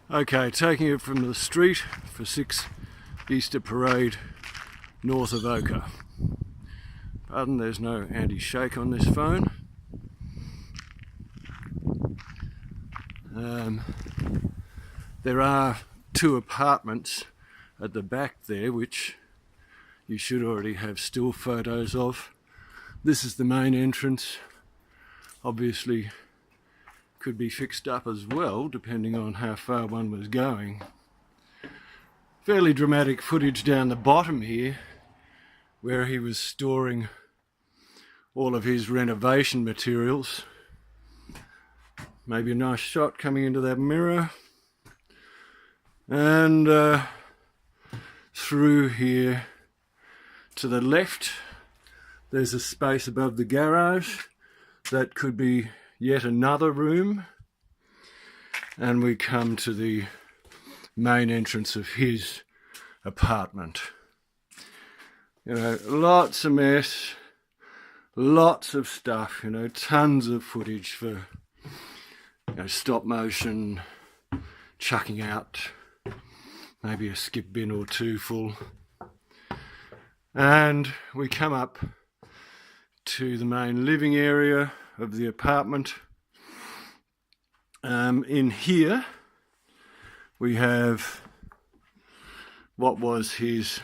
Okay, taking it from the street for 6 Easter Parade north of Avoca. Pardon, there's no anti-shake on this phone. There are 2 apartments at the back there which you should already have still photos of. This is the main entrance. Obviously could be fixed up as well depending on how far one was going. Fairly dramatic footage down the bottom here where he was storing all of his renovation materials. Maybe a nice shot coming into that mirror. And through here to the left there's a space above the garage that could be yet another room, and we come to the main entrance of his apartment. You know, lots of mess, lots of stuff, you know, tons of footage for, you know, stop motion, chucking out maybe a skip bin or 2 full. And we come up to the main living area of the apartment. In here we have what was his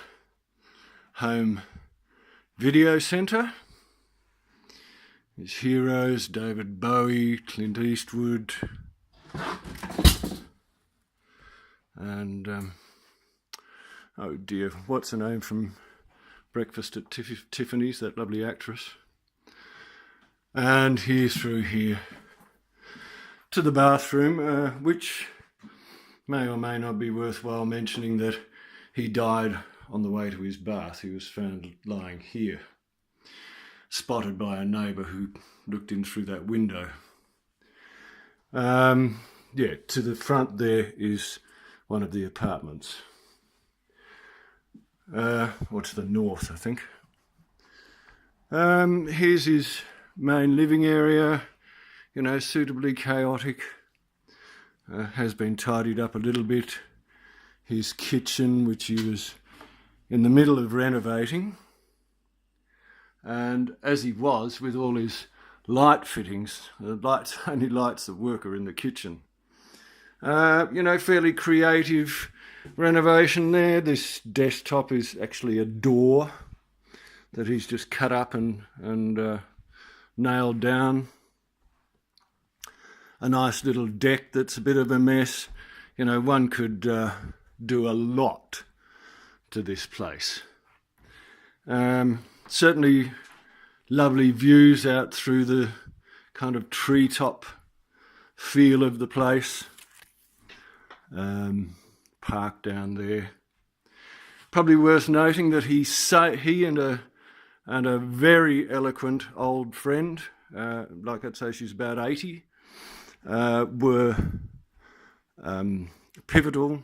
home video centre. His heroes, David Bowie, Clint Eastwood, and oh dear, what's her name from Breakfast at Tiffany's, that lovely actress. And here's through here to the bathroom, which may or may not be worthwhile mentioning that he died on the way to his bath. He was found lying here, spotted by a neighbour who looked in through that window. Yeah, to the front there is one of the apartments. Or to the north, I think. Here's his main living area, you know, suitably chaotic. Has been tidied up a little bit. His kitchen, which he was in the middle of renovating. And as he was with all his light fittings, the lights, only lights that work are in the kitchen. You know, fairly creative renovation there. This desktop is actually a door that he's just cut up and nailed down. A nice little deck that's a bit of a mess. You know, one could do a lot to this place. Certainly lovely views out through the kind of treetop feel of the place. Park down there. Probably worth noting that he and a very eloquent old friend, like I'd say she's about 80, were pivotal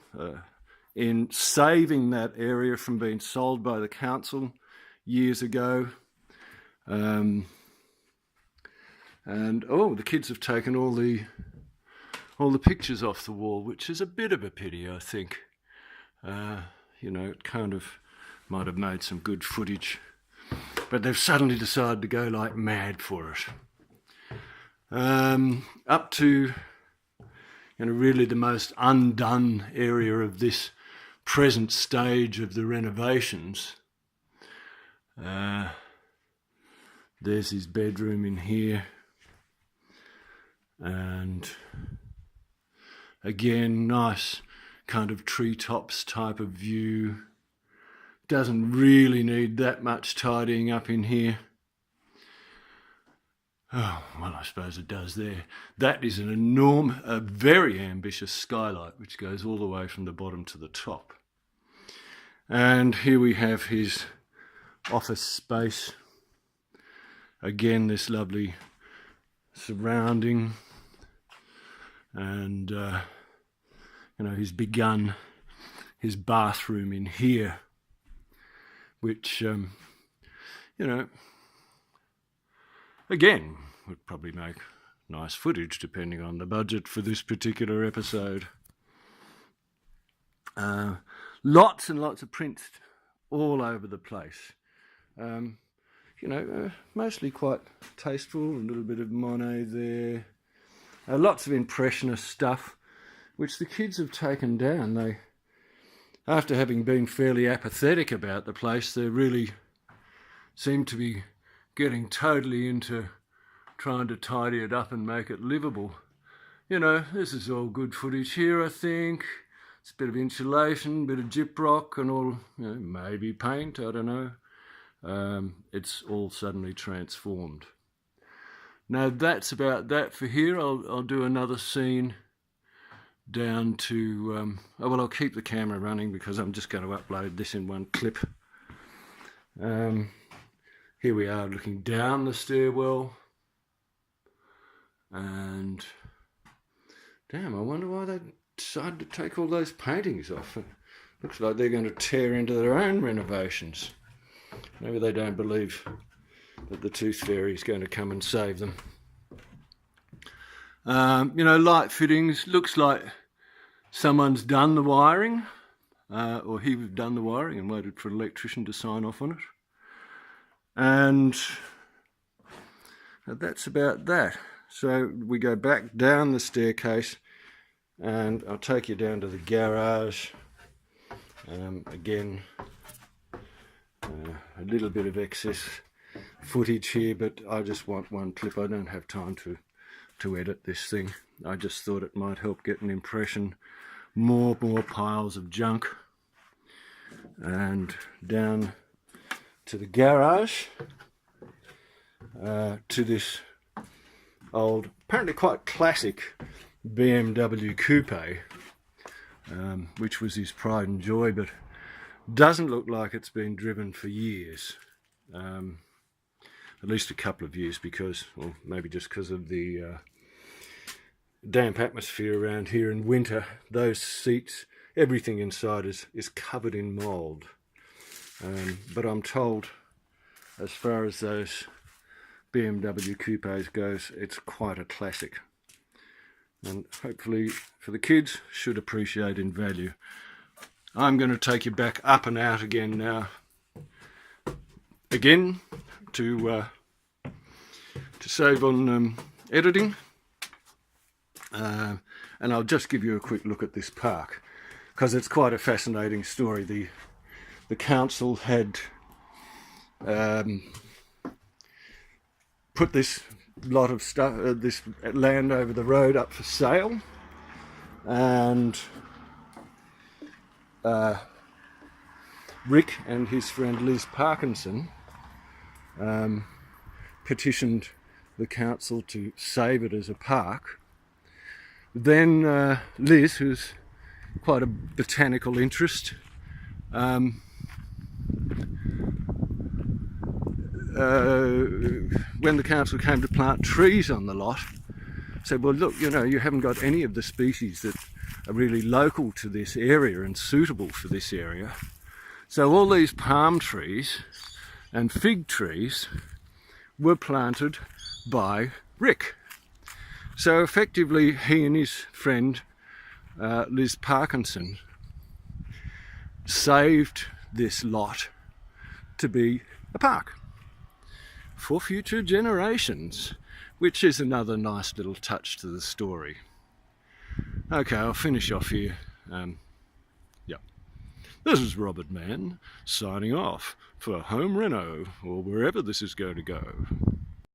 in saving that area from being sold by the council years ago. And the kids have taken all the pictures off the wall, which is a bit of a pity, I think. You know, it kind of might have made some good footage, but they've suddenly decided to go like mad for it. Up to, you know, really the most undone area of this present stage of the renovations. There's his bedroom in here, and again, nice kind of treetops type of view. Doesn't really need that much tidying up in here. Oh, well, I suppose it does there. That is a very ambitious skylight, which goes all the way from the bottom to the top. And here we have his office space. Again, this lovely surrounding. And, you know, he's begun his bathroom in here, which, you know, again, would probably make nice footage depending on the budget for this particular episode. Lots and lots of prints all over the place. Mostly quite tasteful, a little bit of Monet there. Lots of impressionist stuff, which the kids have taken down. They, after having been fairly apathetic about the place, they really seem to be getting totally into trying to tidy it up and make it livable. This is all good footage here, I think. It's a bit of insulation, a bit of gyprock and all, maybe paint, I don't know. It's all suddenly transformed. Now that's about that for here. I'll do another scene down to, I'll keep the camera running because I'm just going to upload this in one clip. Here we are looking down the stairwell, and damn, I wonder why they decided to take all those paintings off. It looks like they're going to tear into their own renovations. Maybe they don't believe that the Tooth Fairy is going to come and save them. Light fittings. Looks like someone's done the wiring, or he've done the wiring and waited for an electrician to sign off on it. And that's about that. So we go back down the staircase, and I'll take you down to the garage. Again, a little bit of excess footage here, but I just want one clip. I don't have time to edit this thing. I just thought it might help get an impression. More piles of junk. And down to the garage, to this old, apparently quite classic BMW coupe, which was his pride and joy, but doesn't look like it's been driven for years. At least a couple of years, because, or maybe just because of the damp atmosphere around here in winter. Those seats, everything inside is covered in mould. But I'm told, as far as those BMW coupes goes, it's quite a classic. And hopefully for the kids, should appreciate in value. I'm going to take you back up and out again now. Again, to save on editing. And I'll just give you a quick look at this park, because it's quite a fascinating story. The council had put this lot of stuff, this land over the road up for sale, and Rick and his friend Liz Parkinson petitioned the council to save it as a park. Then Liz, who's quite a botanical interest, when the council came to plant trees on the lot, said, well look, you haven't got any of the species that are really local to this area and suitable for this area. So all these palm trees and fig trees were planted by Rick. So effectively he and his friend Liz Parkinson saved this lot to be a park for future generations, which is another nice little touch to the story. Okay, I'll finish off here. This is Robert Mann signing off for Home Reno, or wherever this is going to go.